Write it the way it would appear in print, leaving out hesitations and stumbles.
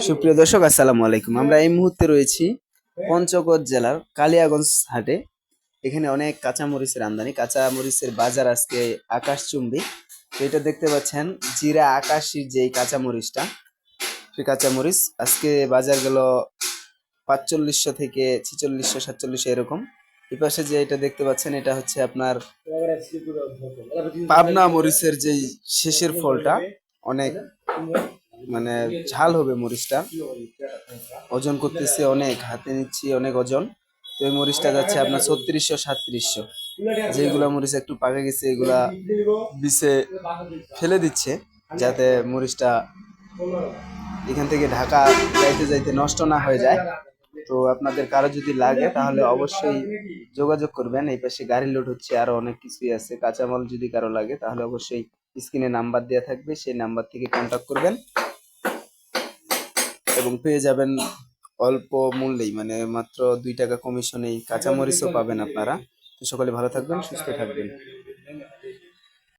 সুপ্রিয় দর্শক, আসসালামু আলাইকুম। আমরা এই মুহূর্তে রয়েছি পঞ্চগড় জেলার কালিয়াগঞ্জ হাটে। এখানে অনেক কাঁচামরিচের আমদানি, কাঁচামরিচের বাজার আজকে আকাশচুম্বী। তো এটা দেখতে পাচ্ছেন জিরা আকাশির যে কাঁচামরিচটা, সেই কাঁচামরিচ আজকে বাজার গেল ৪৫০০ থেকে ৪৬০০ ৪৭০০ এরকম। এই পাশে যে এটা দেখতে পাচ্ছেন, এটা হচ্ছে আপনার পাবনা মরিচের যেই শেষের ফলটা, অনেক মানে ঝাল হবে মরিচটা, ওজন করতেছে অনেক, হাতে নিচ্ছি অনেক ওজন। তো এই মরিচটা যাচ্ছে আপনার ৩৬০০ ৩৭০০। যেগুলা মরিচ একটু পাকে গেছে এগুলা বিছে ফেলে দিচ্ছে, যাতে মরিচটা এখান থেকে ঢাকা যাইতে যাইতে নষ্ট না হয়ে যায়। তো আপনাদের কারো যদি লাগে তাহলে অবশ্যই যোগাযোগ করবেন। এই পাশে গাড়ি লোড হচ্ছে, আরো অনেক কিছুই আছে। কাঁচামাল যদি কারো লাগে তাহলে অবশ্যই স্ক্রিনে নাম্বার দেওয়া থাকবে, সেই নাম্বার থেকে কন্ট্যাক্ট করবেন এবং পেয়ে যাবেন অল্প মূল্যেই, মানে মাত্র ২ টাকা কমিশনেই কাঁচামরিচও পাবেন আপনারা। তো সকলে ভালো থাকবেন, সুস্থ থাকবেন।